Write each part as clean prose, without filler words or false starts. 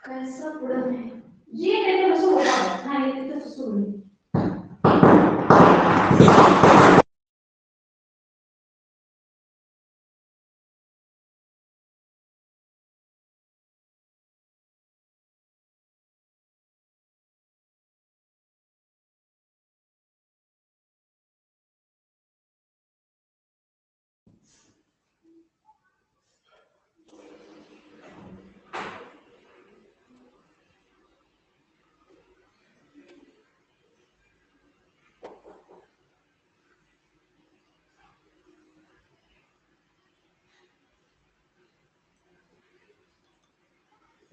कसं पुढं नाही ये नाही कसं होतं नाही ते तसं सोडून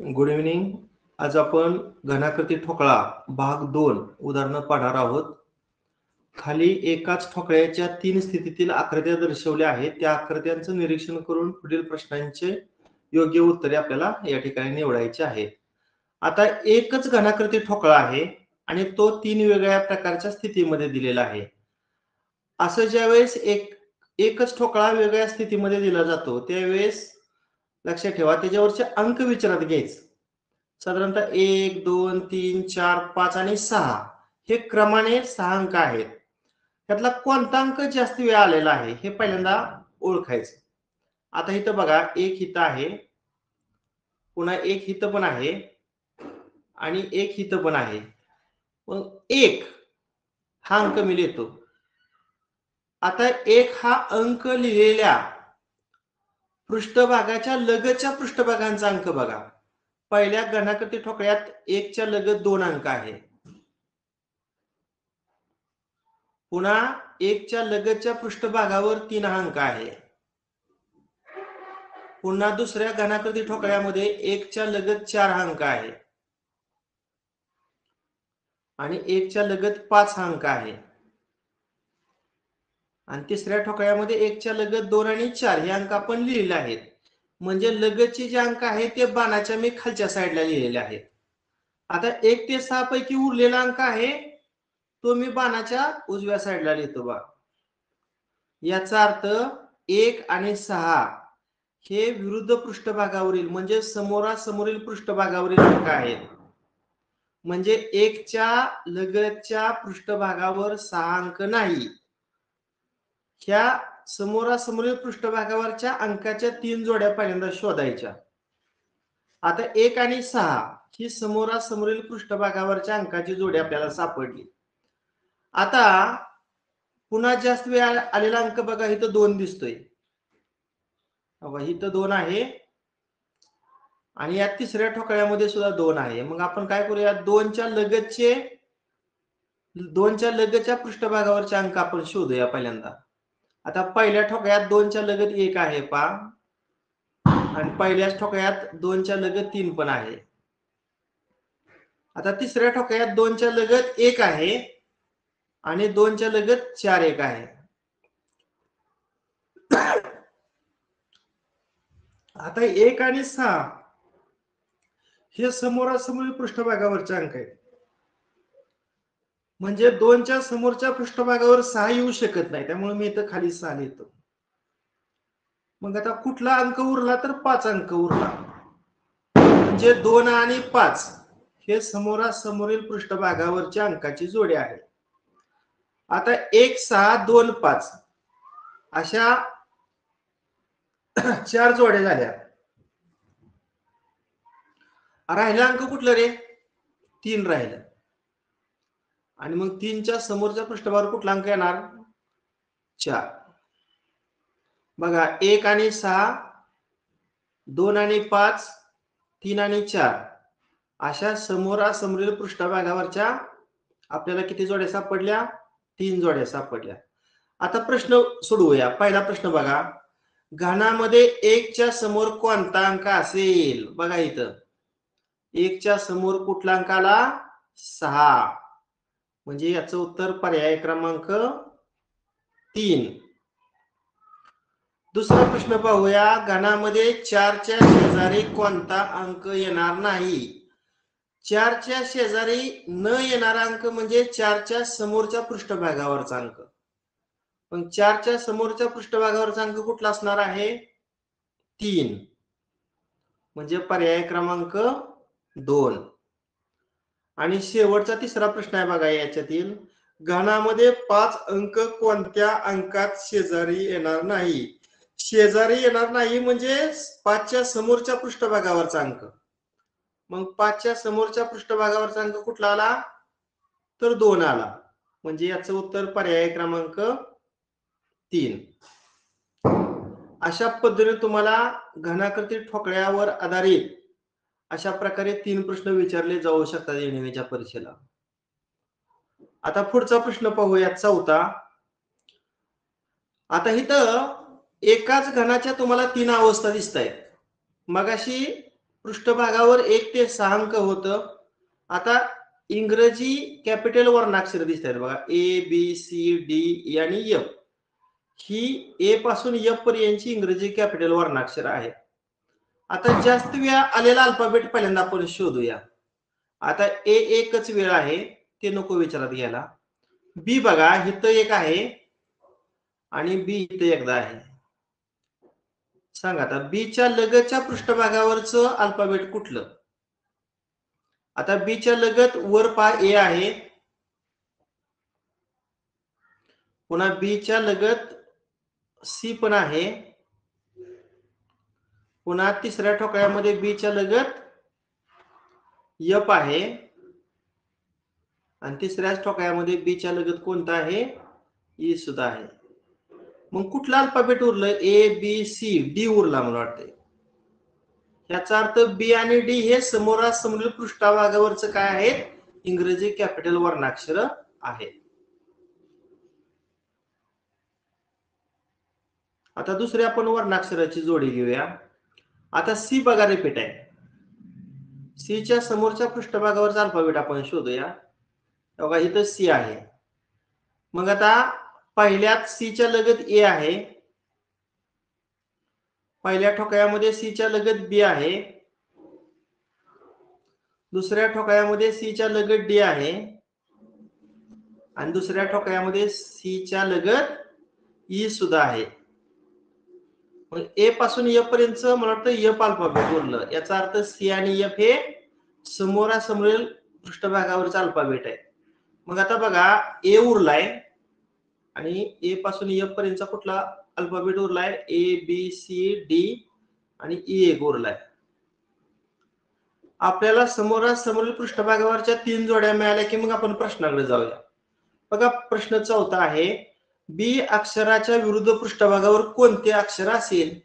गुड इव्हनिंग. आज आपण घनाकृती ठोकळा भाग 2 उदाहरण पाहणार आहोत. खाली एकाच ठोकळ्याच्या 3 स्थितीतील आकृत्या दर्शवल्या आहेत. त्या आकृत्यांचं निरीक्षण करून पुढील प्रश्नांचे योग्य उत्तरे आपल्याला या ठिकाणी निवडायची आहेत. आता एकच घनाकृती ठोकळा आहे आणि तो 3 वेगळ्या प्रकारच्या स्थितीमध्ये दिलेला आहे. असं ज्यावेळेस एकच ठोकळा वेगळ्या स्थितीमध्ये दिला जातो त्यावेळेस लक्षात ठेवा त्याच्यावरचे अंक विचारात घ्यायचे. साधारणतः 1 2 3 4 5 आणि 6 हे क्रमाने 6 अंक आहेत. त्यातला कोणता अंक जास्त वेळा आलेला आहे हे पहिल्यांदा ओळखायचं. आता इथं बघा एक इथं आहे, पुन्हा एक इथं पण आहे आणि एक इथं पण आहे. मग एक हा अंक मी लिहितो. आता एक हा अंक लिहिलेल्या पृष्ठभागाच्या लगतच्या पृष्ठभागांचा अंक बघा. पहिल्या घनाकृती ठोकळ्यात 1 च्या लगत 2 अंक आहे. पुन्हा 1 च्या लगतच्या पृष्ठभागावर 3 अंक आहे. पुन्हा दुसऱ्या घनाकृती ठोकळ्यामध्ये 1 च्या लगत 4 अंक आहे आणि 1 च्या लगत 5 अंक आहे आणि तिसऱ्या ठोकळ्यामध्ये 1 च्या लगत 2 आणि 4 हे अंक आपण लिहिलेले आहेत. म्हणजे लगतचे जे अंक आहेत ते बाणाच्या मी खालच्या साईडला लिहिलेले आहेत. आता 1 ते 6 पैकी उरलेला अंक आहे तो मी बाणाच्या उजव्या साईडला लिहितो बा. याचा अर्थ 1 आणि 6 हे विरुद्ध पृष्ठभागावरील म्हणजे समोरासमोरील पृष्ठभागावरील अंक आहेत. म्हणजे 1 च्या लगतच्या पृष्ठभागावर 6 अंक नाही. ह्या समोरासमोरील पृष्ठभागावरच्या अंकाच्या 3 जोड्या पहिल्यांदा शोधायच्या. आता 1 आणि 6 ही समोरासमोरील पृष्ठभागावरच्या अंकाची जोडी आपल्याला सापडली. आता पुन्हा जास्त वेळ आलेला अंक बघा इथं 2 दिसतोय. इथं 2 आहे आणि या तिसऱ्या ठोकळ्यामध्ये सुद्धा 2 आहे. मग आपण काय करूया 2 च्या लगतच्या पृष्ठभागावरचे अंक आपण शोधूया पहिल्यांदा. आता पहिल्या ठोकळ्यात 2 च्या लगत 1 आहे पा आणि पहिल्याच ठोकळ्यात 2 च्या लगत 3 पण आहे. आता तिसऱ्या ठोकळ्यात 2 च्या लगत 1 आहे आणि 2 च्या लगत 4 1 आहे. आता 1 आणि 6 हे समोरासमोरील पृष्ठभागावरचे अंक आहेत. म्हणजे 2 च्या समोरच्या पृष्ठभागावर 6 येऊ शकत नाही, त्यामुळे मी इथं खाली 6 लिहितो. मग आता कुठला अंक उरला तर 5 अंक उरला. म्हणजे 2 आणि 5 हे समोरासमोरील पृष्ठभागावरच्या अंकाची जोडी आहे. आता 1 6 2 5 अशा 4 जोड्या झाल्या. राहिला अंक कुठलं रे 3 राहिलं. आणि मग 3 च्या समोरच्या पृष्ठभागावर कुठला अंक येणार 4. बघा 1 आणि 6 2 आणि 5 3 आणि 4 अशा समोरासमोरील पृष्ठभागावरच्या आपल्याला किती जोड्या सापडल्या 3 जोड्या सापडल्या. आता प्रश्न सोडवूया. पहिला प्रश्न बघा घनामध्ये 1 च्या समोर कोणता अंक असेल. बघा इथं 1 च्या समोर कुठला अंक आला 6 म्हणजे याचं उत्तर पर्याय क्रमांक 3. दुसरा प्रश्न पाहूया घनामध्ये 4 च्या शेजारी कोणता अंक येणार नाही. 4 च्या शेजारी न येणारा अंक म्हणजे 4 च्या समोरच्या पृष्ठभागावरचा अंक. पण 4 च्या समोरच्या पृष्ठभागावरचा अंक कुठला असणार आहे 3 म्हणजे पर्याय क्रमांक 2. आणि शेवटचा तिसरा प्रश्न आहे बघा याच्यातील, घनामध्ये 5 अंक कोणत्या अंकात शेजारी येणार नाही? शेजारी येणार नाही म्हणजे 5च्या समोरच्या पृष्ठभागावरचा अंक. मग 5च्या समोरच्या पृष्ठभागावरचा अंक कुठला आला? तर 2 आला. म्हणजे याचं उत्तर पर्याय क्रमांक 3. अशा पद्धतीने तुम्हाला घनाकृती ठोकळ्यावर आधारित अशा प्रकारे 3 प्रश्न विचारले जाऊ शकतात NVच्या परीक्षेला. आता पुढचा प्रश्न पाहूया 4था. आता इथं एकाच घनाच्या तुम्हाला 3 अवस्था दिसत आहेत. मगाशी पृष्ठभागावर 1 ते 6 अंक होतं. आता इंग्रजी कॅपिटल वर्णाक्षर दिसत आहेत बघा, ABCD आणि F. ही A पासून F पर्यंतची इंग्रजी कॅपिटल वर्णाक्षर आहे. आता जास्त वेळा आलेला अल्फाबेट पहिल्यांदा आपण शोधूया. आता A एकच वेळ आहे, ते नको विचारात घ्यायला. B बघा, इथं एक आहे आणि B इथं एकदा आहे. सांगा आता B च्या लगतच्या पृष्ठभागावरचं अल्फाबेट कुठलं? आता B च्या लगत वर पहा A आहे, पुन्हा B च्या लगत C पण आहे, पुन्हा तिसऱ्या ठोकळ्यामध्ये B च्या लगत F आहे आणि तिसऱ्याच ठोकळ्यामध्ये B च्या लगत कोणता आहे? E सुद्धा आहे. मग कुठला अल्फाबेट उरलं? ABCD उरला मला वाटतंय. याचा अर्थ B आणि D हे समोरासमोरील पृष्ठभागावरचं काय आहेत? इंग्रजी कॅपिटल वर्णाक्षर आहेत. आता दुसरी आपण वर्णाक्षराची जोडी घेऊया. आता C बघा रिपीट आहे. C च्या समोरच्या पृष्ठभागावरचा अल्फाबेट आपण शोधूया. बघा इथं C आहे. मग आता पहिल्यात C च्या लगत A आहे, पहिल्या ठोकळ्यामध्ये C च्या लगत B आहे, दुसऱ्या ठोकळ्यामध्ये C च्या लगत D आहे आणि दुसऱ्या ठोकळ्यामध्ये C च्या लगत E सुद्धा आहे. मग A पासून F पर्यंत मला वाटतं F अल्फाबेट उरलं. याचा अर्थ C आणि F हे समोरासमोरील पृष्ठभागावरचा अल्फाबेट आहे. मग आता बघा A उरलाय आणि A पासून F पर्यंतचा कुठला अल्फाबेट उरलाय? ABCD आणि E एक उरलाय. आपल्याला समोरासमोरील पृष्ठभागावरच्या 3 जोड्या मिळाल्या की मग आपण प्रश्नाकडे जाऊया. बघा प्रश्न 4था आहे, B अक्षराच्या विरुद्ध पृष्ठभागावर कोणते अक्षर असेल?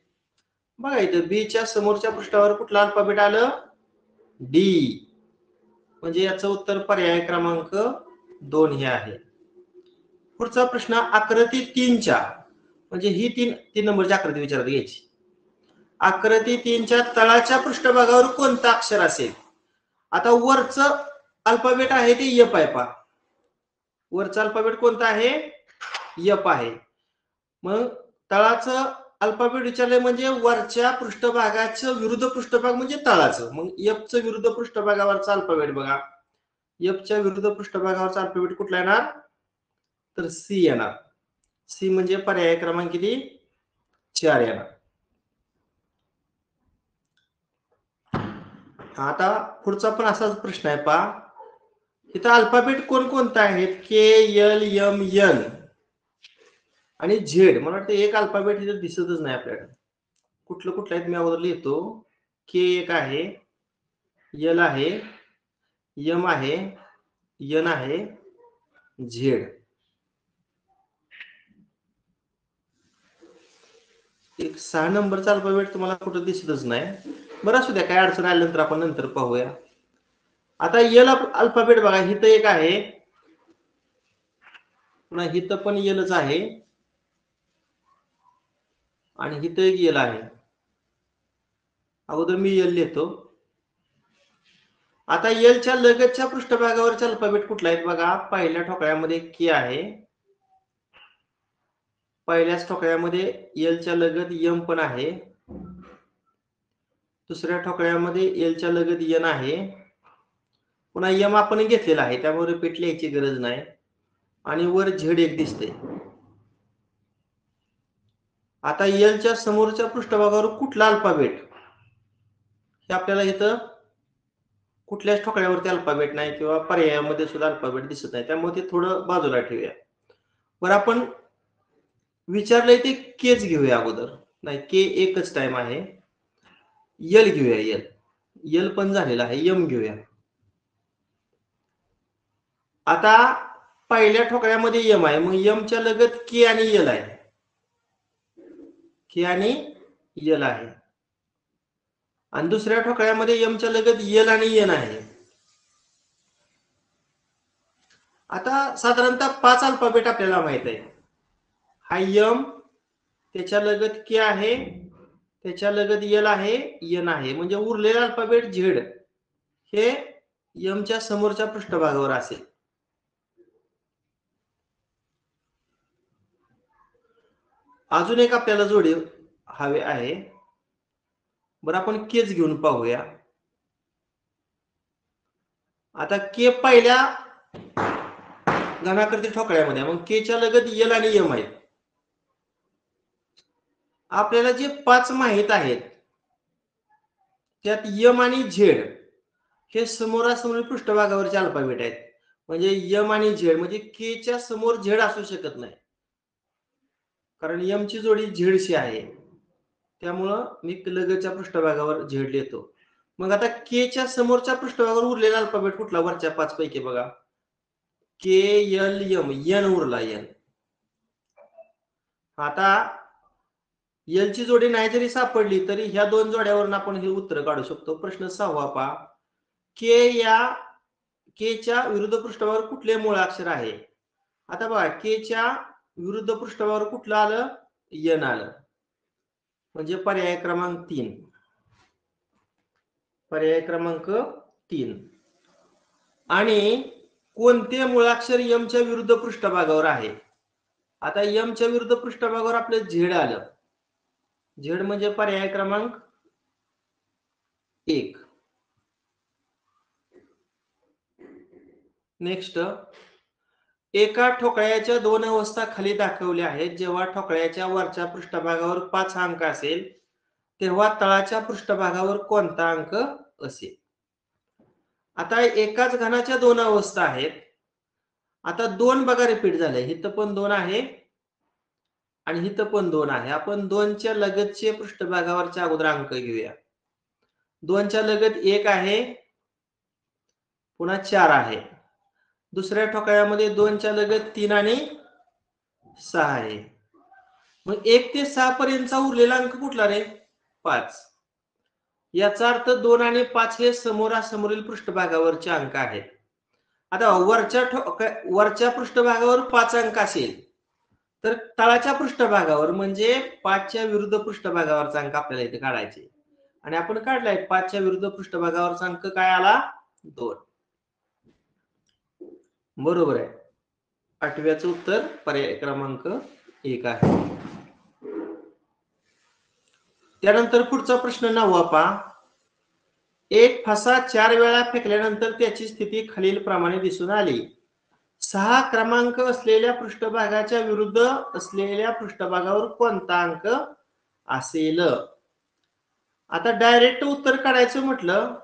बघा इथं B च्या समोरच्या पृष्ठावर कुठला अल्फाबेट आलं? D. म्हणजे याचं उत्तर पर्याय क्रमांक 2 हे आहे. पुढचा प्रश्न आकृती 3च्या, म्हणजे ही 3 नंबरची आकृती विचारात घ्यायची. आकृती 3च्या तळाच्या पृष्ठभागावर कोणतं अक्षर असेल? आता वरचं अल्फाबेट आहे ते F आहे पहा. वरचा अल्फाबेट कोणता आहे? F आहे. मग तळाचं अल्फाबेट विचारले म्हणजे वरच्या पृष्ठभागाचं विरुद्ध पृष्ठभाग म्हणजे तळाचं. मग F चं विरुद्ध पृष्ठभागावरचा अल्फाबेट बघा. F च्या विरुद्ध पृष्ठभागावरचा अल्फाबेट कुठला येणार? तर C येणार. C म्हणजे पर्याय क्रमांक किती? 4 येणार. आता पुढचा पण असाच प्रश्न आहे पहा. इथं अल्फाबेट कोणकोणता आहेत? KLMN आणि Z. मला वाटतं एक अल्फाबेट इथं दिसतच नाही आपल्याला. कुठलं कुठलं आहेत मी अगोदर लिहितो. K एक आहे, L आहे, M आहे, N आहे, Z. एक 6 नंबरचा अल्फाबेट तुम्हाला कुठं दिसतच नाही. बरं असू द्या, काय अडचण आल्यानंतर आपण नंतर पाहूया. आता L अल्फाबेट बघा, इथं एक आहे, पुन्हा इथं पण Lच आहे आणि इथं एक L आहे. अगोदर मी L लिहितो. आता L च्या लगतच्या पृष्ठभागावरचा अल्फाबेट कुठला आहे बघा. पहिल्या ठोकळ्यामध्ये K आहे, पहिल्याच ठोकळ्यामध्ये L च्या लगत M पण आहे, दुसऱ्या ठोकळ्यामध्ये L च्या लगत N आहे, पुन्हा M आपण घेतलेला आहे त्यामुळे रिपीट लिहायची गरज नाही आणि वर Z एक दिसते. आता L च्या समोरच्या पृष्ठभागावर कुठला अल्फाबेट हे आपल्याला इथं कुठल्याच ठोकळ्यावरती अल्फाबेट नाही किंवा पर्यायामध्ये सुद्धा अल्फाबेट दिसत नाही, त्यामुळे ते थोडं बाजूला ठेवूया. बरं, आपण विचारलंय ते केच घेऊया अगोदर. नाही, के एकच टाइम आहे. यल घेऊया. यल पण झालेला आहे. यम घेऊया. आता पहिल्या ठोकळ्यामध्ये यम आहे, मग यमच्या लगत के आणि यल आहे. के आणि यल आहे. आणि दुसऱ्या ठोकळ्यामध्ये यमच्या लगत यल आणि यन आहे. आता साधारणतः 5 अल्फाबेट आपल्याला माहित आहे. हा यम, त्याच्या लगत के आहे, त्याच्या लगत यल आहे, यन आहे. म्हणजे उरलेला अल्फाबेट झेड हे यमच्या समोरच्या पृष्ठभागावर असेल. अजून एक आपल्याला जोडी हवे आहे. बरं, आपण केच घेऊन पाहूया. आता के पहिल्या घनाकृती ठोकळ्यामध्ये, मग केच्या लगत यल आणि यम आहेत. आपल्याला जे 5 माहित आहेत त्यात यम आणि झेड हे समोरासमोर पृष्ठभागावरचे अल्फाबेट आहेत. म्हणजे यम आणि झेड म्हणजे केच्या समोर झेड असू शकत नाही, कारण यमची जोडी झेडशी आहे. त्यामुळं मी लगतच्या पृष्ठभागावर झेड लिहितो. मग आता केच्या समोरच्या पृष्ठभागावर उरलेला अल्फाबेट कुठला वरच्या 5 पैकी? बघा, के यल यम, यन उरला, यन. आता यलची जोडी नाही जरी सापडली तरी ह्या 2 जोड्यावरून आपण हे उत्तर काढू शकतो. प्रश्न 6वा पहा. केच्या विरुद्ध पृष्ठभागावर कुठले मूळाक्षर आहे? आता बघा, केच्या विरुद्ध पृष्ठभागावर कुठलं आलं? यन आलं. म्हणजे पर्याय क्रमांक 3. पर्याय क्रमांक 3. आणि कोणते मूळाक्षर यमच्या विरुद्ध पृष्ठभागावर आहे? आता यमच्या विरुद्ध पृष्ठभागावर आपलं झेड आलं. झेड म्हणजे पर्याय क्रमांक 1. नेक्स्ट, एका ठोकळ्याच्या 2 अवस्था खाली दाखवल्या आहेत. जेव्हा ठोकळ्याच्या वरच्या पृष्ठभागावर 5 अंक असेल तेव्हा तळाच्या पृष्ठभागावर कोणता अंक असेल? आता एकाच घनाच्या 2 अवस्था आहेत. आता 2 बघा रिपीट झाले. इथं पण 2 आहे आणि इथं पण 2 आहे. आपण 2च्या लगतचे पृष्ठभागावरच्या अगोदर अंक घेऊया. 2च्या लगत 1 आहे, पुन्हा 4 आहे. दुसऱ्या ठोकळ्यामध्ये 2च्या लगत 3 आणि 6 आहे. मग 1 ते 6 पर्यंतचा उरलेला अंक कुठला रे? 5. याचा अर्थ 2 आणि 5 हे समोरासमोरील पृष्ठभागावरचे अंक आहेत. आता वरच्या पृष्ठभागावर 5 अंक असेल तर तळाच्या पृष्ठभागावर म्हणजे 5च्या विरुद्ध पृष्ठभागावरचा अंक आपल्याला इथे काढायचे. आणि आपण काढलाय. 5च्या विरुद्ध पृष्ठभागावरचा अंक काय आला? 2. बरोबर आहे. 8व्याचं उत्तर पर्याय क्रमांक 1 आहे. त्यानंतर पुढचा प्रश्न 9वा पहा. एक फसा 4 वेळा फेकल्यानंतर त्याची स्थिती खालील प्रमाणे दिसून आली. 6 क्रमांक असलेल्या पृष्ठभागाच्या विरुद्ध असलेल्या पृष्ठभागावर कोणता अंक असेल? आता डायरेक्ट उत्तर काढायचं म्हटलं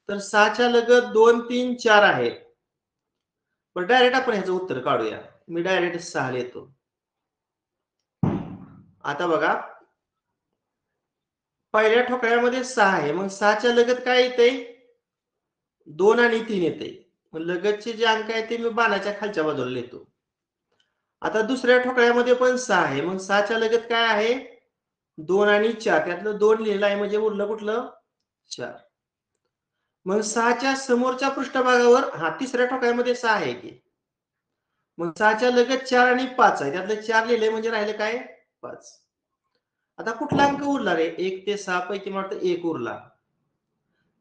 तर 6च्या लगत 2, 3, 4 आहे. पण डायरेक्ट आपण ह्याचं उत्तर काढूया. मी डायरेक्ट 6 लिहितो. आता बघा, पहिल्या ठोकळ्यामध्ये 6 आहे, मग 6च्या लगत काय येते? 2 आणि 3 येते. मग लगतचे जे अंक आहेत ते मी बाणाच्या खालच्या बाजूला लिहितो. आता दुसऱ्या ठोकळ्यामध्ये पण 6 आहे, मग 6च्या लगत काय आहे? 2 आणि 4. त्यातलं 2 लिहिलं आहे म्हणजे उरलं कुठलं? 4. मग 6च्या समोरच्या पृष्ठभागावर तिसऱ्या ठोकळ्यामध्ये 6 आहे की, मग 6च्या लगत 4 आणि 5 आहे. त्यातलं 4 लिहिले म्हणजे राहिले काय? 5. आता कुठला अंक उरला रे? 1 ते 6 पैकी मला वाटतं 1 उरला.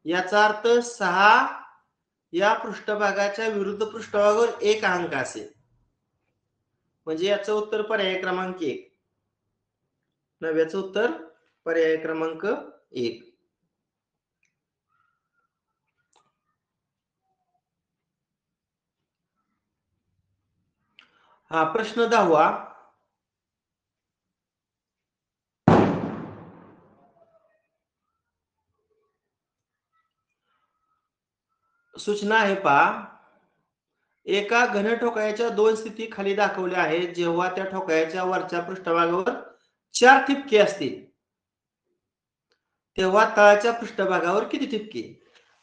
याचा अर्थ 6 या पृष्ठभागाच्या विरुद्ध पृष्ठभागावर 1 अंक असेल. म्हणजे याचं उत्तर पर्याय क्रमांक 1. 9व्याचं उत्तर पर्याय क्रमांक 1. प्रश्न 10वा. सूचना आहे पहा. एका घन ठोकळ्याच्या दोन स्थिती खाली दाखवल्या आहेत. जेव्हा त्या ठोकळ्याच्या वरच्या पृष्ठभागावर 4 ठिपके असतील तेव्हा तळाच्या पृष्ठभागावर किती ठिपके?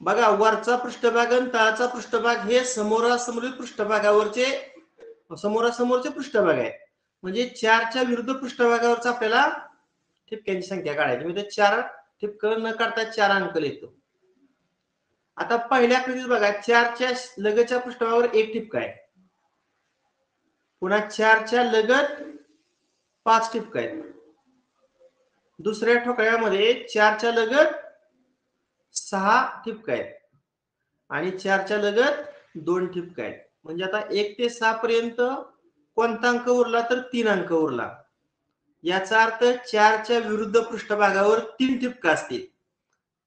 बघा, वरचा पृष्ठभाग आणि तळाचा पृष्ठभाग हे समोरासमोरील पृष्ठभागावरचे समोरासमोरचे पृष्ठभाग आहे. म्हणजे 4च्या विरुद्ध पृष्ठभागावरच आपल्याला ठिपक्यांची संख्या काढायची. म्हणजे 4 ठिपकं न काढता 4 अंक लिहितो. आता पहिल्या आकृतीत बघा, 4च्या लगतच्या पृष्ठभागावर 1 ठिपका आहे. पुन्हा 4च्या लगत 5 ठिपका आहेत. दुसऱ्या ठोकळ्यामध्ये 4च्या लगत 6 ठिपका आहेत आणि 4च्या लगत 2 ठिपका आहेत. म्हणजे आता 1 ते 6 पर्यंत कोणता अंक उरला? तर 3 अंक उरला. याचा अर्थ 4च्या विरुद्ध पृष्ठभागावर 3 ठिपका असतील.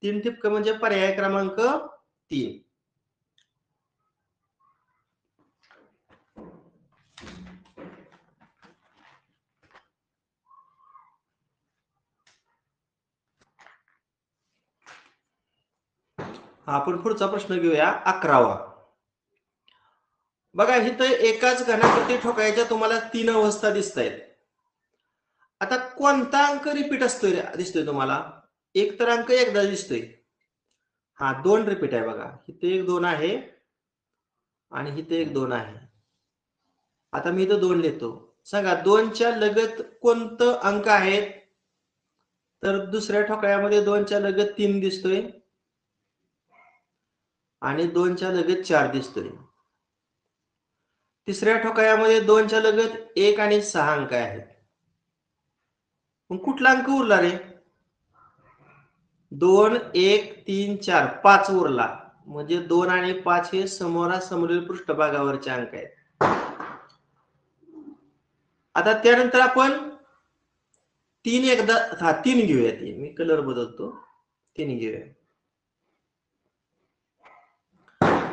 3 ठिपक म्हणजे पर्याय क्रमांक 3. आपण पुढचा प्रश्न घेऊया, 11वा. बघा, इथं एकाच घनाकृती ठोकळ्याच्या तुम्हाला 3 अवस्था दिसत आहेत. आता कोणता अंक रिपीट दिसतोय तुम्हाला? एक तर अंक एकदा दिसतोय. हा, 2 रिपीट आहे. बघा, इथे 1 2 आहे आणि इथे 1 2 आहे. आता मी इथं 2 लिहितो. सांगा, 2च्या लगत कोणतं अंक आहेत? तर दुसऱ्या ठोकळ्यामध्ये 2च्या लगत 3 दिसतोय आणि 2च्या लगत 4 दिसतोय. तिसऱ्या ठोकळ्यामध्ये 2च्या लगत 1 आणि 6 अंक आहेत. मग कुठला अंक उरला रे? 2 1 3 4 5 उरला. म्हणजे 2 आणि 5 हे समोरासमोरील पृष्ठभागावरचे अंक आहेत. आता त्यानंतर आपण 3 घेऊया. मी कलर बदलतो. 3 घेऊया.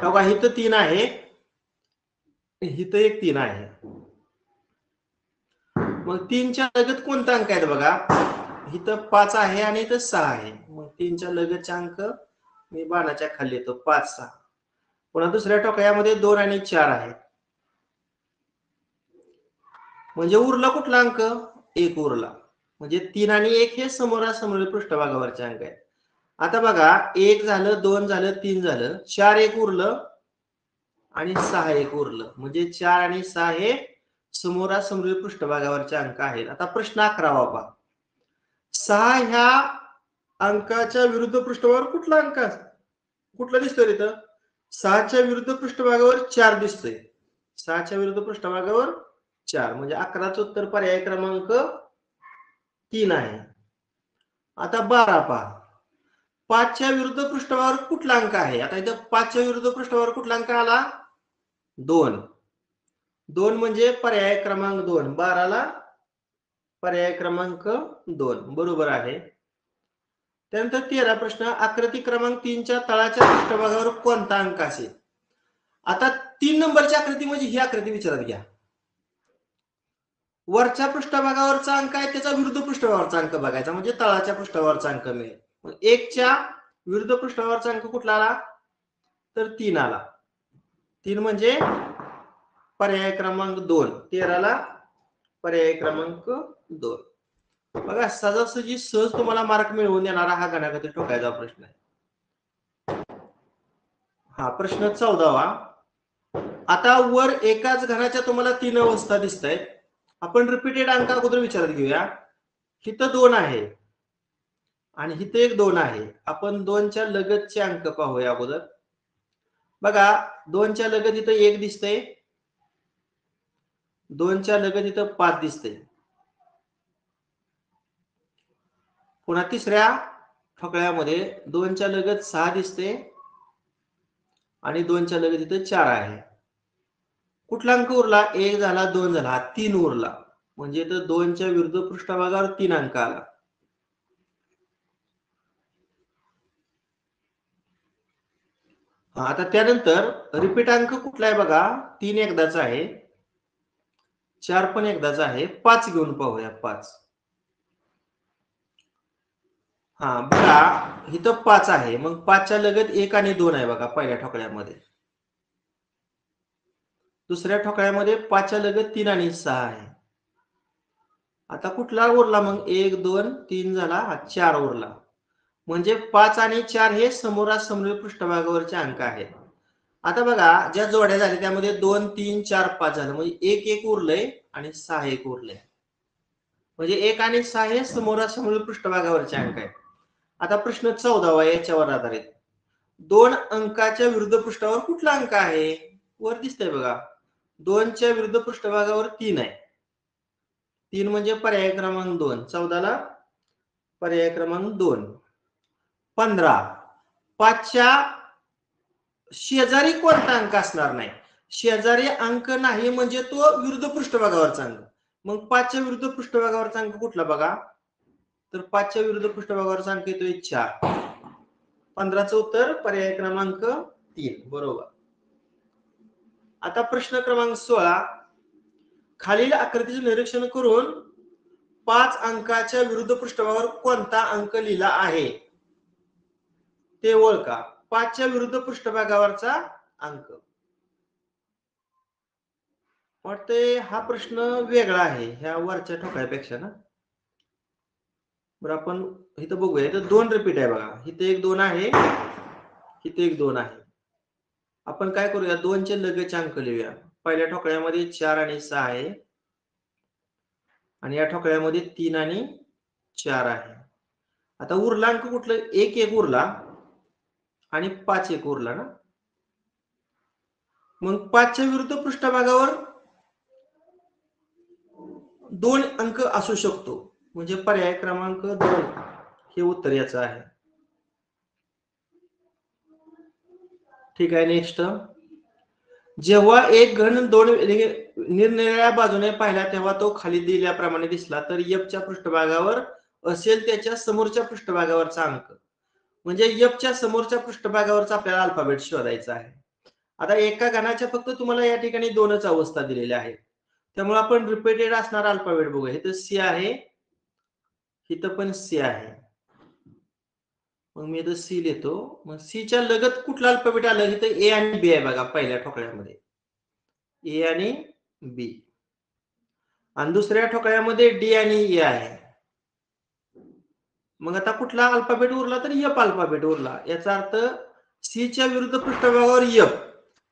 बघा, इथं 3 आहे, इथं एक 3 आहे. मग 3च्या लगत कोणता अंक आहेत? बघा, इथं 5 आहे आणि इथं 6 आहे. मग 3च्या लगतचे अंक मी बाणाच्या खाली येतो, 5 6. पुन्हा दुसऱ्या ठोकळ्यामध्ये 2 आणि 4 आहे. म्हणजे उरला कुठला अंक? 1 उरला. म्हणजे 3 आणि 1 हे समोरासमोरील पृष्ठभागावरचे अंक आहेत. आता बघा, 1 झालं, 2 झालं, 3 झालं, 4 1 उरलं आणि 6 1 उरलं. म्हणजे 4 आणि 6 हे समोरासमोरील पृष्ठभागावरचे अंक आहेत. आता प्रश्न 11वा पहा. 6 ह्या अंकाच्या विरुद्ध पृष्ठभागावर कुठला दिसतोय इथं? 6च्या विरुद्ध पृष्ठभागावर 4 दिसतोय. 6च्या विरुद्ध पृष्ठभागावर 4 म्हणजे 11चं उत्तर पर्याय क्रमांक 3 आहे. आता 12 पहा. 5च्या विरुद्ध पृष्ठभागावर कुठला अंक आहे? आता इथं 5च्या विरुद्ध पृष्ठभागावर कुठला अंक आला? 2. 2 म्हणजे पर्याय क्रमांक 2. 12ला पर्याय क्रमांक 2 बरोबर आहे. त्यानंतर 13 प्रश्न, आकृती क्रमांक 3च्या तळाच्या पृष्ठभागावर कोणता अंक असेल? आता 3 नंबरची आकृती म्हणजे ही आकृती विचारात घ्या. वरच्या पृष्ठभागावरचा अंक आहे, त्याचा विरुद्ध पृष्ठभागावरचा अंक बघायचा, म्हणजे तळाच्या पृष्ठभागावरचा अंक मिळेल. मग 1च्या विरुद्ध पृष्ठभागावरचा अंक कुठला आला? तर 3 आला. 3 म्हणजे पर्याय क्रमांक 2. 13ला पर्याय क्रमांक 2. बघा, सहजासहजी सहज तुम्हाला मार्क मिळवून देणारा हा घनाकृती ठोकळ्याचा प्रश्न आहे. हा प्रश्न 14वा. आता वर एकाच घनाच्या तुम्हाला 3 अवस्था दिसत आहेत. आपण रिपीटेड अंक अगोदर विचारात घेऊया. इथं 2 आहे आणि इथं 1 2 आहे. आपण 2च्या लगतचे अंक पाहूया अगोदर. बघा, 2च्या लगत इथं 1 दिसतंय, 2च्या लगत इथं 5 दिसतंय. पुन्हा तिसऱ्या ठोकळ्यामध्ये 2च्या लगत 6 दिसते आणि 2च्या लगत इथं 4 आहे. कुठला अंक उरला? 1 झाला, 2 झाला, 3 उरला. म्हणजे इथं 2च्या विरुद्ध पृष्ठभागावर 3 अंक आला. आता त्यानंतर रिपीट अंक कुठला आहे? बघा, 3 एकदाच आहे, 4 पण एकदाच आहे, 5 घेऊन पाहूया. 5 हा बघा इथं 5 आहे, मग 5च्या लगत 1 आणि 2 आहे बघा पहिल्या ठोकळ्यामध्ये. दुसऱ्या ठोकळ्यामध्ये 5च्या लगत 3 आणि 6 आहे. आता कुठला उरला मग 1 2 3 झाला, 4 उरला. म्हणजे 5 आणि 4 हे समोरासमोर पृष्ठभागावरचे अंक आहेत. आता बघा ज्या जोड्या झाल्या त्यामध्ये 2 3 4 5 झालं, म्हणजे 1 1 उरलंय आणि 6 1 उरलंय. म्हणजे 1 आणि 6 हे समोरासमोर पृष्ठभागावरचे अंक आहेत. आता प्रश्न 14वा याच्यावर आधारित. 2 अंकाच्या विरुद्ध पृष्ठावर कुठला अंक आहे? वर दिसतंय बघा. 2च्या विरुद्ध पृष्ठभागावर 3 आहे. 3 म्हणजे पर्याय क्रमांक 2. 14ला पर्याय क्रमांक 2. 15. 5च्या शेजारी कोणता अंक असणार नाही? शेजारी अंक नाही म्हणजे तो विरुद्ध पृष्ठभागावरचा अंक. मग 5च्या विरुद्ध पृष्ठभागावरचा अंक कुठला बघा? तर 5च्या विरुद्ध पृष्ठभागावरचा अंक येतोय 4. 15चं उत्तर पर्याय क्रमांक 3 बरोबर. आता प्रश्न क्रमांक 16. खालील आकृतीचे निरीक्षण करून 5 अंकाच्या विरुद्ध पृष्ठभागावर कोणता अंक लिहिला आहे ते ओळखा. 5च्या विरुद्ध पृष्ठभागावरचा अंक. वाटतंय हा प्रश्न वेगळा आहे ह्या वरच्या ठोकळ्यापेक्षा ना. बरं आपण इथं बघूया. इथं 2 रिपीट आहे बघा. इथे 1 2 आहे, इथे 1 2 आहे. आपण काय करूया 2चे लगेच अंक लिहूया. पहिल्या ठोकळ्यामध्ये 4 आणि 6 आहे आणि या ठोकळ्यामध्ये 3 आणि 4 आहे. आता उरला अंक कुठलं? 1 1 उरला आणि 5 1 उरला ना. मग 5च्या विरुद्ध पृष्ठभागावर 2 अंक असू शकतो, म्हणजे पर्याय क्रमांक 2 हे उत्तर याचं आहे. ठीक आहे. नेक्स्ट. जेव्हा एक घन 2 निरनिराळ्या बाजूने पाहिला तेव्हा तो खाली दिल्याप्रमाणे दिसला तर एफच्या पृष्ठभागावर असेल त्याच्या समोरच्या पृष्ठभागावरचा अंक. म्हणजे एफच्या समोरच्या पृष्ठभागावरचा आपल्याला अल्फाबेट शोधायचा आहे. आता एका घनाच्या फक्त तुम्हाला या ठिकाणी 2च अवस्था दिलेल्या आहेत. त्यामुळे आपण रिपीटेड असणार अल्फाबेट बघूया. इथं सी आहे, इथं पण सी आहे. मग मी इथं सी लिहितो. मग सीच्या लगत कुठला अल्फाबेट आलं? इथं ए आणि बी आहे बघा पहिल्या ठोकळ्यामध्ये. ए आणि बी. आणि दुसऱ्या ठोकळ्यामध्ये डी आणि ई आहे. मग आता कुठला अल्फाबेट उरला? तर एफ अल्फाबेट उरला. याचा अर्थ सीच्या विरुद्ध पृष्ठभागावर एफ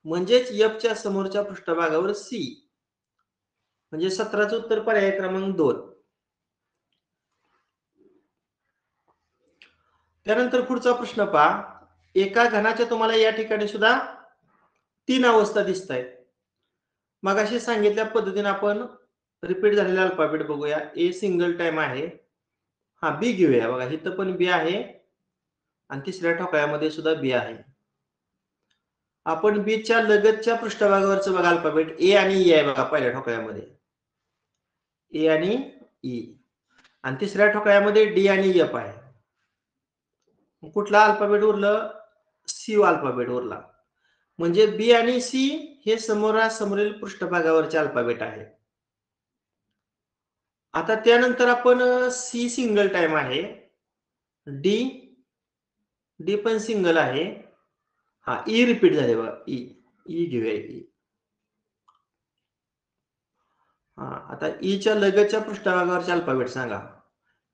म्हणजेच एफच्या समोरच्या पृष्ठभागावर सी. म्हणजे 17चं उत्तर पर्याय क्रमांक 2. त्यानंतर पुढचा प्रश्न पहा. एका घनाच्या तुम्हाला या ठिकाणी सुद्धा 3 अवस्था दिसत आहेत. मगाशी सांगितल्या पद्धतीने आपण रिपीट झालेला अल्फाबेट बघूया. ए सिंगल टाइम आहे. हा बी घेऊया बघा. इथं पण बी आहे आणि तिसऱ्या ठोकळ्यामध्ये सुद्धा बी आहे. आपण बीच्या लगतच्या पृष्ठभागावरचं बघा अल्फाबेट ए आणि ई आहे बघा पहिल्या ठोकळ्यामध्ये. ए आणि ई. आणि तिसऱ्या ठोकळ्यामध्ये डी आणि एफ आहे. कुठला अल्फाबेट उरलं? सी अल्फाबेट उरला. म्हणजे बी आणि सी हे समोरासमोरील पृष्ठभागावरचे अल्फाबेट आहे. आता त्यानंतर आपण सी सिंगल टाइम आहे. डी डी पण सिंगल आहे. हा ई रिपीट झाले बघा. ई ई घेऊया ई. हा आता ईच्या लगतच्या पृष्ठभागावरचे अल्फाबेट सांगा.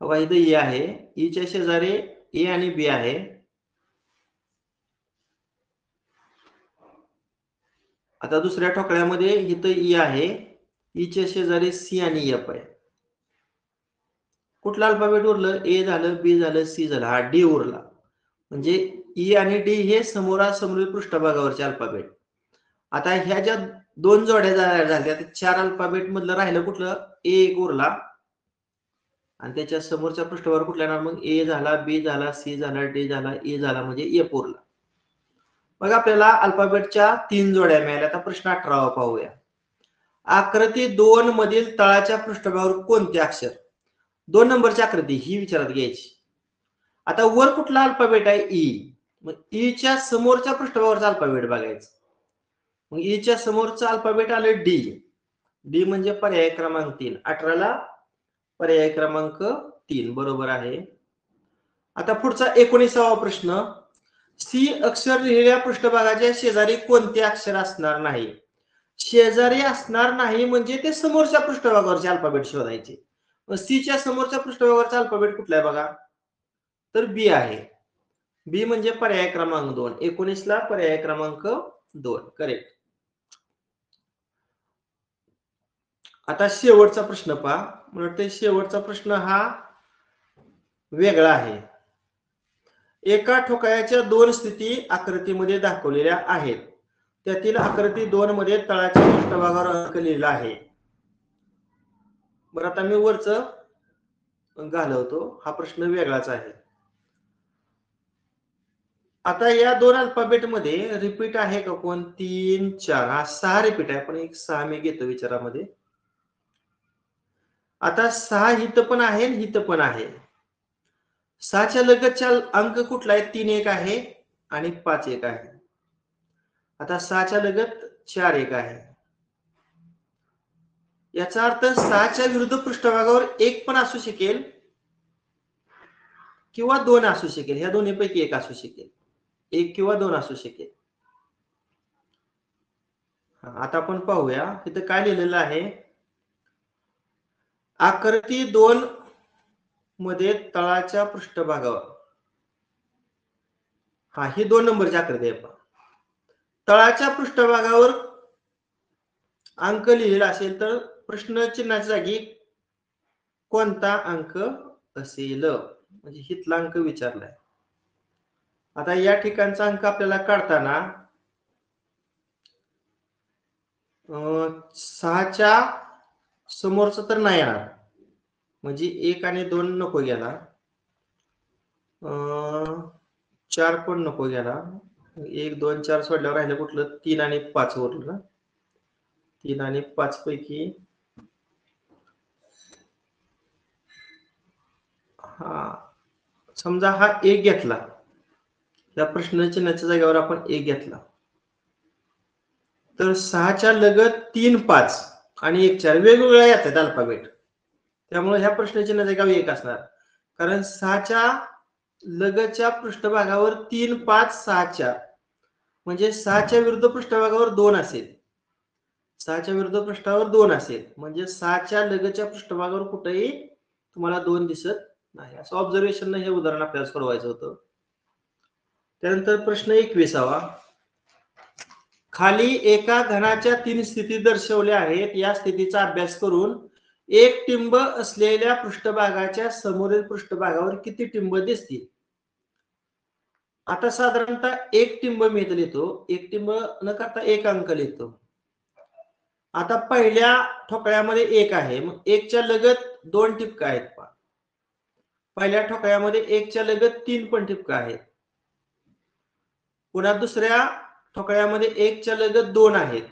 बघा इथं ई आहे. ईच्या शेजारी ए आणि बी आहे. आता दुसऱ्या ठोकळ्यामध्ये इथं ई आहे. ईच्या शेजारी सी आणि एफ आहे. कुठला अल्फाबेट उरलं? ए झालं, बी झालं, सी झालं. हा डी उरला. म्हणजे ई आणि डी हे समोरासमोरील पृष्ठभागावरचे अल्फाबेट. आता ह्या ज्या 2 जोड्या झाल्या त्या 4 अल्फाबेट मधलं राहिलं कुठलं? ए एक उरला आणि त्याच्या समोरच्या पृष्ठभागावर कुठला येणार? मग ए झाला, बी झाला, सी झाला, डी झाला, ई झाला म्हणजे एफ उरला. मग आपल्याला अल्फाबेटच्या 3 जोड्या मिळाल्या. आता प्रश्न 18वा पाहूया. आकृती 2 मधील तळाच्या पृष्ठभागावर कोणते अक्षर? 2 नंबरची आकृती ही विचारात घ्यायची. आता वर कुठला अल्फाबेट आहे? ई. मग ईच्या समोरच्या पृष्ठभागावरचा अल्फाबेट बघायचं. मग ईच्या समोरचं अल्फाबेट आलं डी. डी म्हणजे पर्याय क्रमांक 3. 18ला पर्याय क्रमांक 3 बरोबर आहे. आता पुढचा 19वा प्रश्न. सी अक्षर लिहिलेल्या पृष्ठभागाच्या शेजारी कोणते अक्षर असणार नाही? शेजारी असणार नाही म्हणजे ते समोरच्या पृष्ठभागावरचे अल्फाबेट शोधायचे. सीच्या समोरच्या पृष्ठभागावरचा अल्फाबेट कुठला आहे बघा? तर बी आहे. बी म्हणजे पर्याय क्रमांक 2. 19ला पर्याय क्रमांक 2 करेक्ट. आता शेवटचा प्रश्न पहा. मला वाटतं शेवटचा प्रश्न हा वेगळा आहे. एका ठोकळ्याच्या 2 स्थिती आकृतीमध्ये दाखवलेल्या आहेत. त्यातील आकृती 2 मध्ये तळाच्या पृष्ठभागावर अंक लिहिला आहे. बरं, आता मी वरचं घालवतो. हा प्रश्न वेगळाच आहे. आता या 2 अल्फाबेट मध्ये रिपीट आहे का कोण? 3, 4 हा 6 रिपीट आहे. पण एक 6 मी घेतो विचारामध्ये. आता 6 हिथं पण आहे आणि हिथं पण आहे. 6च्या लगतचा अंक कुठला आहे? 3 1 आहे आणि 5 1 आहे. आता 6च्या लगत 4 1 आहे. याचा अर्थ 6च्या विरुद्ध पृष्ठभागावर 1 पण असू शकेल किंवा 2 असू शकेल. ह्या दोन्हीपैकी 1 असू शकेल. 1 किंवा 2 असू शकेल. आता आपण पाहूया तिथं काय लिहिलेलं आहे. आकृती 2 मध्ये तळाच्या पृष्ठभागावर, ही 2 नंबरची आकृती आहे. तळाच्या पृष्ठभागावर अंक लिहिलेला असेल तर प्रश्नचिन्हाच्या जागी कोणता अंक असेल? म्हणजे हितला अंक विचारलाय. आता या ठिकाणचा अंक आपल्याला काढताना 6च्या समोरचं तर नाही येणार, म्हणजे 1 आणि 2 नको गेला, 4 पण नको गेला. 1 2 4 सोडल्यावर राहिलं कुठलं? 3 आणि 5 उरलं ना. 3 आणि 5 पैकी समजा हा 1 घेतला. या प्रश्नचिन्हाच्या जागेवर आपण 1 घेतला. तर 6च्या लगत 3 5 आणि 1 4 वेगवेगळ्या येतात अल्फाबेट. त्यामुळे ह्या प्रश्नचिन्हाच्या जागेवर 1 असणार. कारण 6च्या लगतच्या पृष्ठभागावर 3 5 6 4 म्हणजे 6च्या विरुद्ध पृष्ठभागावर 2 असेल. 6च्या विरुद्ध पृष्ठावर 2 असेल म्हणजे 6च्या लगतच्या पृष्ठभागावर कुठेही तुम्हाला 2 दिसत नाही. असं ऑब्झर्वेशन हे उदाहरण आपल्याला सोडवायचं होतं. त्यानंतर प्रश्न 21वा. खाली एका घनाच्या 3 स्थिती दर्शवल्या आहेत. या स्थितीचा अभ्यास करून एक टिंब असलेल्या पृष्ठभागाच्या समोरील पृष्ठभागावर किती टिंब दिसतील? आता साधारणतः 1 टिंब मी इथे लिहितो. 1 टिंब न करता 1 अंक लिहितो. आता पहिल्या ठोकळ्यामध्ये 1 आहे. मग 1च्या लगत 2 ठिपका आहेत. पहिल्या ठोकळ्यामध्ये 1च्या लगत 3 पण ठिपका आहेत. पुन्हा दुसऱ्या ठोकळ्यामध्ये 1च्या लगत 2 आहेत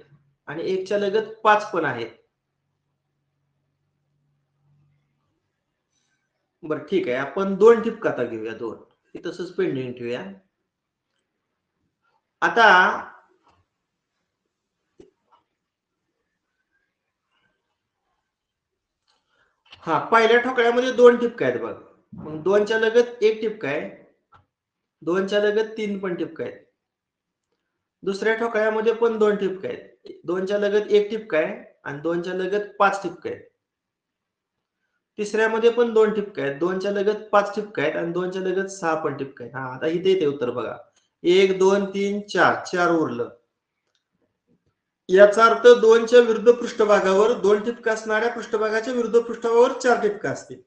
आणि 1च्या लगत 5 पण आहेत. बरं ठीक आहे, आपण 2 ठिपका आता घेऊया. 2 हे तसंच पेंडिंग ठेवूया. आता पहिल्या ठोकळ्यामध्ये 2 ठिपका आहेत बघ. मग 2च्या लगत 1 ठिपका आहे, 2च्या लगत 3 पण ठिपका आहेत. दुसऱ्या ठोकळ्यामध्ये पण 2 ठिपका आहेत, 2च्या लगत 1 ठिपका आहे आणि 2च्या लगत 5 ठिपका आहेत. तिसऱ्यामध्ये पण 2 ठिपका आहेत, 2च्या लगत 5 ठिपका आहेत आणि 2च्या लगत 6 पण ठिपका आहेत. आता इथे येते उत्तर बघा. 1 2 3 4 4 उरलं. याचा अर्थ 2च्या विरुद्ध पृष्ठभागावर 2 ठिपका असणाऱ्या पृष्ठभागाच्या विरुद्ध पृष्ठभागावर 4 ठिपका असतील.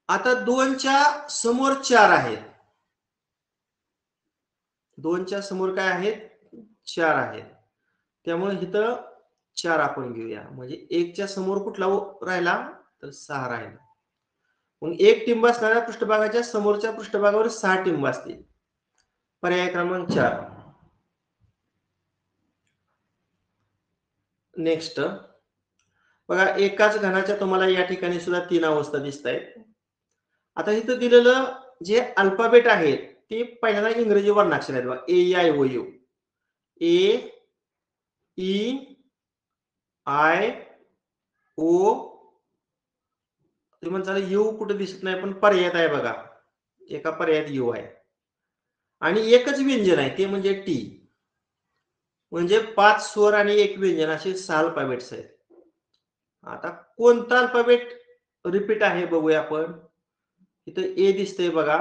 आता 2च्या समोर 4 आहेत. 2च्या समोर काय आहेत? 4 आहेत. त्यामुळे इथं 4 आपण घेऊया. म्हणजे 1च्या समोर कुठला राहिला? तर 6 राहिला. मग 1 टिंब असणाऱ्या पृष्ठभागाच्या समोरच्या पृष्ठभागावर 6 टिंब असतील. पर्याय क्रमांक 4. नेक्स्ट बघा, एकाच घनाच्या तुम्हाला या ठिकाणी सुद्धा 3 अवस्था दिसत आहेत. आता इथं दिलेलं जे अल्फाबेट आहेत ते पहिल्यांदा इंग्रजी वर्णाक्षर आहेत बघा. A, E, I, O, तुम्ही म्हणताल यू कुठे दिसत नाही, पण पर्यायात आहे बघा, एका पर्यायात यू आहे आणि एकच व्यंजन आहे ते म्हणजे टी. म्हणजे 5 स्वर आणि एक व्यंजन असे 6 अल्फाबेट्स आहेत. आता कोणता अल्फाबेट रिपीट आहे बघूया आपण. इथं ए दिसतंय बघा,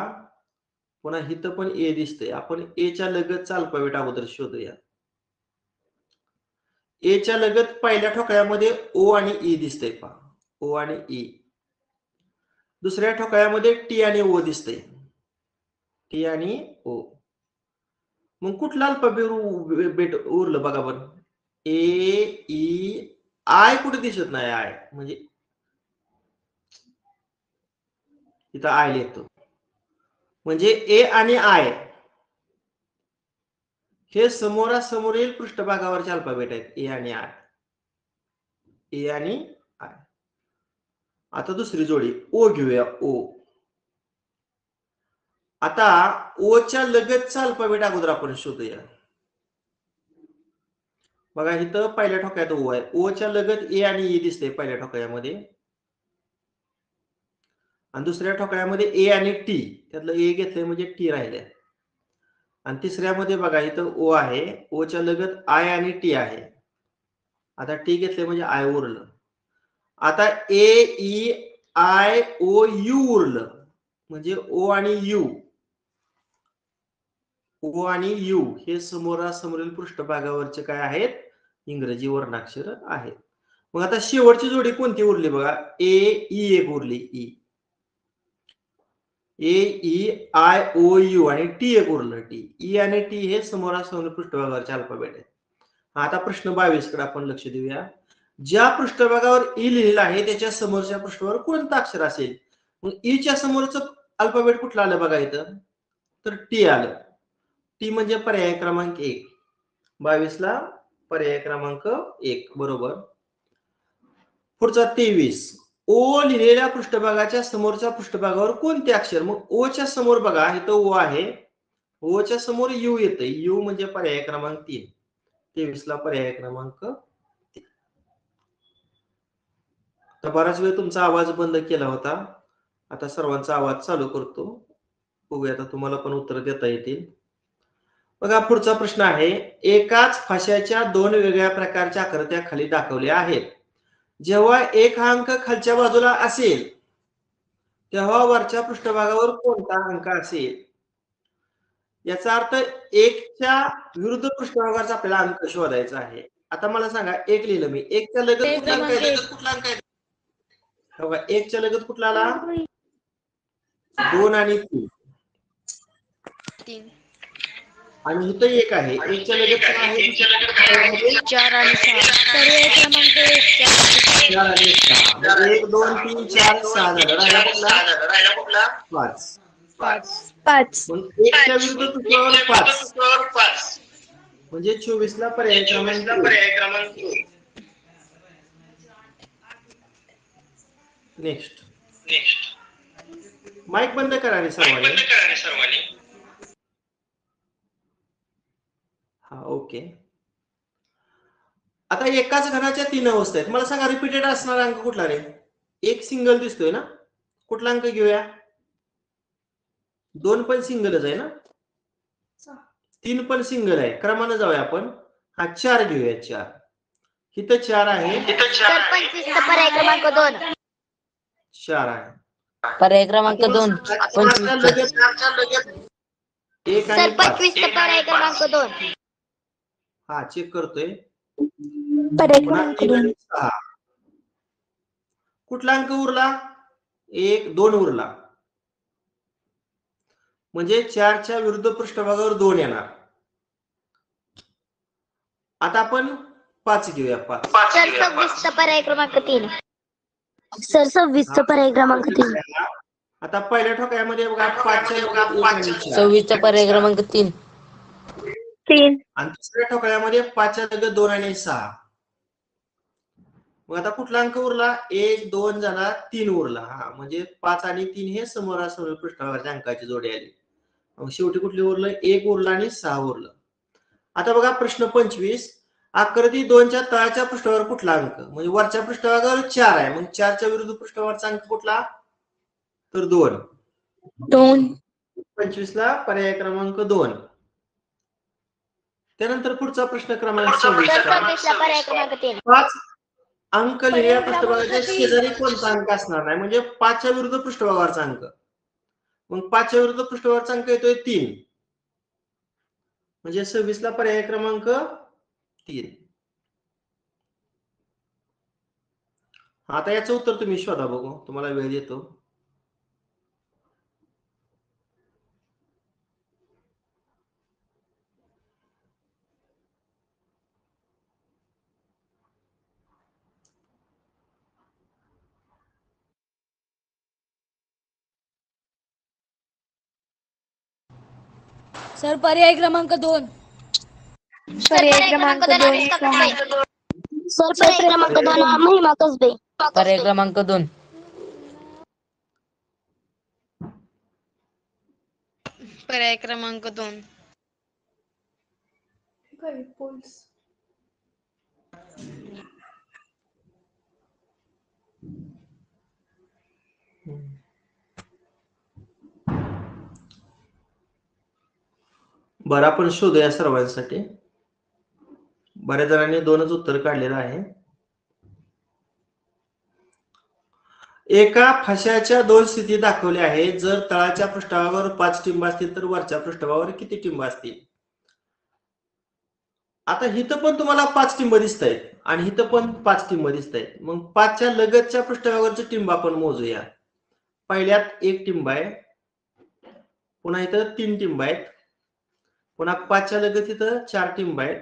पुन्हा इथं पण ए दिसतंय. आपण ए च्या लगतचा अल्फाबेट अगोदर शोधूया. ए च्या लगत पहिल्या ठोकळ्यामध्ये ओ आणि ई दिसतंय पहा, ओ आणि ई. दुसऱ्या ठोकळ्यामध्ये टी आणि ओ दिसतंय, टी आणि ओ. मग कुठला अल्फाबेट उरलं बघा बरं. ए ई आय कुठे दिसत नाही, आय म्हणजे इथं आय लिहितो. म्हणजे ए आणि आय हे समोरासमोरील पृष्ठभागावरचे अल्फाबेट आहेत, ए आणि आय. ए आणि आय. आता दुसरी जोडी ओ घेऊया, ओ. आता ओ च्या लगतचा अल्फाबेट अगोदर आपण शोधूया. बघा इथं पहिल्या ठोक्यात ओ आहे, ओ च्या लगत ए आणि ई दिसते पहिल्या ठोकळ्यामध्ये आणि दुसऱ्या ठोकळ्यामध्ये ए आणि टी, त्यातलं ए घेतलंय म्हणजे टी राहिले. आणि तिसऱ्यामध्ये बघा इथं ओ आहे, ओ च्या लगत आय आणि टी आहे. आता टी घेतले म्हणजे आय उरलं. आता ए ई आय ओ यू उरलं, म्हणजे ओ आणि यू, ओ आणि यू हे समोरासमोरील पृष्ठभागावरचे काय आहेत, इंग्रजी वर्णाक्षर आहेत. मग आता शेवटची जोडी कोणती उरली बघा, ए ई एक उरली, E. A E I O U आणि टी एक उरलं, टी. ई आणि टी हे समोरासमोर पृष्ठभागावरचे अल्फाबेट आहेत. आता प्रश्न 22 कडे आपण लक्ष देऊया. ज्या पृष्ठभागावर ई लिहिलेलं आहे त्याच्या समोरच्या पृष्ठभागावर कोणतं अक्षर असेल. मग ई च्या समोरचं अल्फाबेट कुठलं आलं बघा इथं, तर टी आलं. टी म्हणजे पर्याय क्रमांक 1. 22 ला पर्याय क्रमांक 1 बरोबर. पुढचा 23. ओ लिहिलेल्या पृष्ठभागाच्या समोरच्या पृष्ठभागावर कोणते अक्षर. मग ओ च्या समोर बघा इथं ओ आहे, ओ च्या समोर यू येते, यू म्हणजे पर्याय क्रमांक 3. 23 ला पर्याय क्रमांक 3. तर बराच वेळ तुमचा आवाज बंद केला होता, आता सर्वांचा आवाज चालू करतो, बघूया आता तुम्हाला पण उत्तर देता येतील. बघा पुढचा प्रश्न आहे, एकाच फाश्याच्या 2 वेगळ्या प्रकारच्या आकृत्या खाली दाखवल्या आहेत. जेव्हा एक हा अंक खालच्या बाजूला असेल तेव्हा वरच्या पृष्ठभागावर कोणता अंक असेल. याचा अर्थ 1 च्या विरुद्ध पृष्ठभागाचा आपल्याला अंक शोधायचा आहे. आता मला सांगा, 1 लिहिलं मी, 1 च्या लगत कुठला अंक आहे, बघा 1 च्या लगत कुठला आला, 2 आणि 3. आणि इथं 1 आहे, 1 च्या लगत काय आहे, 4 आणि 6. पर्याय क्रमांक 1 4 आणि 6. 1 2 3 4 6 झालं, राहिला कुठला 5. 5. मग 1 च्या विरुद्ध पृष्ठभागावर 5 म्हणजे 24 ला पर्याय क्रमांक 1. नेक्स्ट माईक बंद करा रे सर्वांनी. हा ओके. आता एकाच घनाच्या 3 अवस्था आहेत. मला सांगा रिपीटेड असणारा अंक कुठला रे. एक सिंगल दिसतोय ना, कुठला अंक घेऊया. 2 पण सिंगलच आहे ना, 3 पण सिंगल आहे. क्रमाने जाऊया आपण. हा 4 घेऊया, 4. इथं 4 आहे, पर्याय क्रमांक 2. 4 आहे. पर्याय क्रमांक 2. 1 आणि 5. पर्याय क्रमांक 2. हा चेक करतोय. पर्याय क्रमांक 2. कुठला अंक उरला, 1 2 उरला, म्हणजे 4 च्या विरुद्ध पृष्ठभागावर 2 येणार. आता आपण 5 घेऊया, 5. पर्याय क्रमांक 3. सर 26 पर्याय क्रमांक 3. आता पहिल्या ठोक्यामध्ये बघा 5 26 पर्याय क्रमांक 3. आणि दुसऱ्या ठोकळ्यामध्ये 5 च्या लगत 2 आणि 6. मग आता कुठला अंक उरला, 1 2 झाला, 3 उरला. हा म्हणजे 5 आणि 3 हे समोरासमोर पृष्ठभागाच्या अंकाची जोडी आली. मग शेवटी कुठले उरलं, 1 उरला आणि 6 उरलं. आता बघा प्रश्न 25. आकृती 2च्या तळाच्या पृष्ठावर कुठला अंक? म्हणजे वरच्या पृष्ठभागावर 4 आहे, मग 4च्या विरुद्ध पृष्ठावरचा अंक कुठला? तर 2. 25 ला पर्याय क्रमांक 2. त्यानंतर पुढचा प्रश्न क्रमांक 26 पर्याय क्रमांक 3. 5 अंक लिहिलेल्या पृष्ठभागाच्या शेजारी कोणता अंक असणार नाही? म्हणजे 5च्या विरुद्ध पृष्ठभागावरचा अंक. मग 5च्या विरुद्ध पृष्ठभागावरचा अंक येतोय 3. म्हणजे 26 ला पर्याय क्रमांक 3. आता याचं उत्तर तुम्ही शोधा बघू, तुम्हाला वेळ देतो. सर पर्याय क्रमांक 2. पर्याय क्रमांक 2. सर पर्याय क्रमांक 2 महिमा कसबे. पर्याय क्रमांक 2. पर्याय क्रमांक 2. बरं, आपण शोधूया सर्वांसाठी. बऱ्याच जणांनी 2च उत्तर काढलेलं आहे. एका फश्याच्या 2 स्थिती दाखवल्या आहेत. जर तळाच्या पृष्ठभागावर 5 टिंब असतील तर वरच्या पृष्ठभागावर किती टिंब असतील? आता इथं पण तुम्हाला 5 टिंब दिसत आहेत आणि इथं पण 5 टिंब दिसत आहेत. मग 5च्या लगतच्या पृष्ठभागावरचे टिंब आपण मोजूया. पहिल्यात 1 टिंब आहे, पुन्हा इथं 3 टिंब आहेत, पुन्हा 5च्या लगत इथं 4 टिंब आहेत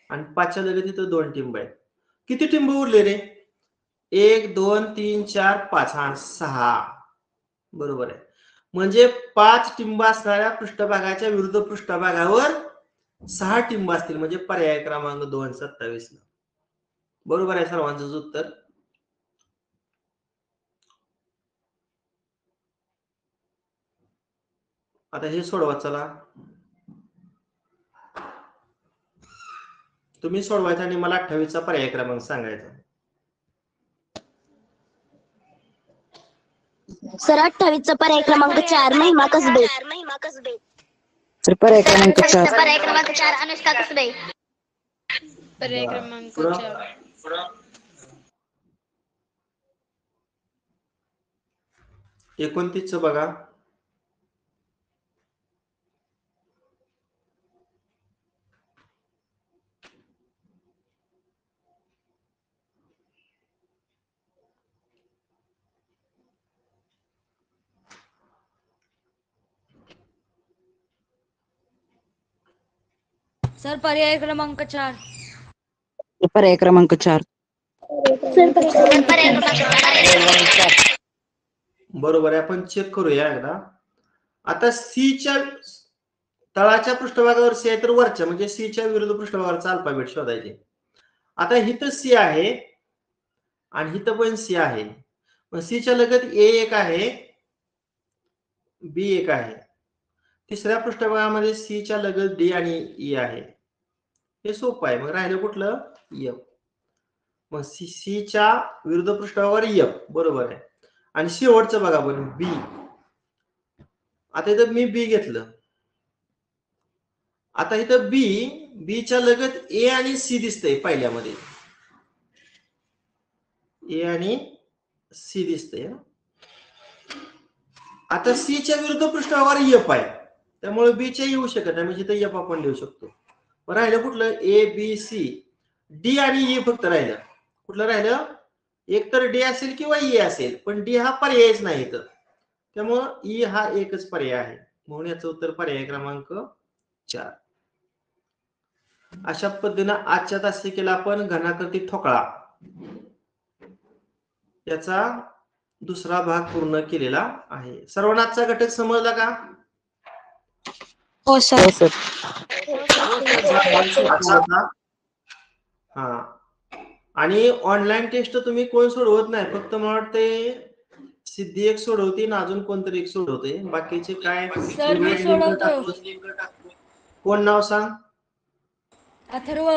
आणि 5च्या लगत इथं 2 टिंब आहेत. किती टिंब उरले रे? 1 2 3 4 5. हा 6. बरोबर आहे. म्हणजे 5 टिंब असणाऱ्या पृष्ठभागाच्या विरुद्ध पृष्ठभागावर 6 टिंब असतील. म्हणजे पर्याय क्रमांक 2 27 ला बरोबर आहे सर्वांचं उत्तर. आता हे सोडवा. चला तुम्ही सोडवायचं आणि मला 28 चा पर्याय क्रमांक सांगायचा. सर 28 चा पर्याय क्रमांक 4 महिमा कसबे. सर पर्याय क्रमांक 4. पर्याय क्रमांक 4 अनुष्का कसबे. पर्याय क्रमांक 4. 29 च बघा. सर पर्याय क्रमांक 4. पर्याय क्रमांक 4. बरोबर आहे. आपण चेक करूया एकदा. आता सीच्या तळाच्या पृष्ठभागावर सी आहे तर वरच्या म्हणजे सीच्या विरुद्ध पृष्ठभागावरचा अल्फाबेट शोधायचे. आता इथं सी आहे आणि इथं पण सी आहे. मग सीच्या लगत ए एक आहे, बी एक आहे. तिसऱ्या पृष्ठभागामध्ये सीच्या लगत डी आणि ई आहे. हे सोपं आहे. मग राहिलं कुठलं? एफ. मग सीच्या विरुद्ध पृष्ठभागावर एफ. बरोबर आहे. आणि शेवटचं बघा पण बी. आता इथं मी बी घेतलं. आता इथं बीच्या लगत ए आणि सी दिसतंय. पहिल्यामध्ये ए आणि सी दिसतंय. आता सीच्या विरुद्ध पृष्ठभागावर एफ आहे, त्यामुळे बीच्या येऊ शकत नाही. म्हणजे इथं एफ आपण लिहू शकतो. राहिलं कुठलं? A B C. डी आणि ई फक्त राहिलं. कुठलं राहिलं? एक तर डी असेल किंवा ई असेल, पण डी हा पर्यायच नाही इथं. त्यामुळं ई हा एकच पर्याय आहे. म्हणून याचं उत्तर पर्याय क्रमांक 4. अशा पद्धतीनं आजच्या तासिकेला आपण घनाकृती ठोकळा याचा दुसरा भाग पूर्ण केलेला आहे. सर्वांना आजचा घटक समजला का? हो सर. हा. आणि ऑनलाईन टेस्ट तुम्ही कोण सोडवत नाही, फक्त मला वाटते सिद्धी एक सोडवते ना अजून कोणतरी एक सोडवते. बाकीचे काय? सर मी सोडवतो. कोण नाव सांग? अथर्व.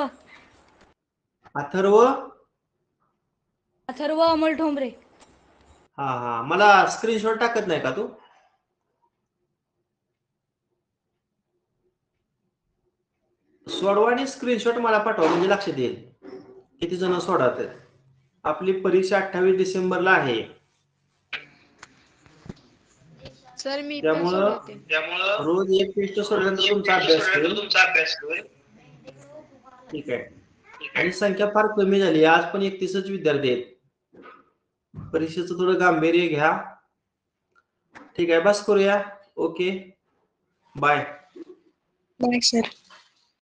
अथर्व. अथर्व अमोल ठोंबरे. हा मला स्क्रीनशॉट टाकत नाही का तू? सोडवा आणि स्क्रीनशॉट मला पाठवा म्हणजे लक्षात येईल किती जण सोडवतात. आपली परीक्षा 28 डिसेंबरला आहे. सर मी पण त्यामुळं सोडवते. रोज एक टेस्ट सोडल्यानंतर तुमचा अभ्यास होईल. ठीक आहे. आणि संख्या फार कमी झाली. आज पण 31च विद्यार्थी आहेत. परीक्षेचं थोडं गांभीर्य घ्या. ठीक आहे, बस करूया. Okay, bye. Bye sir.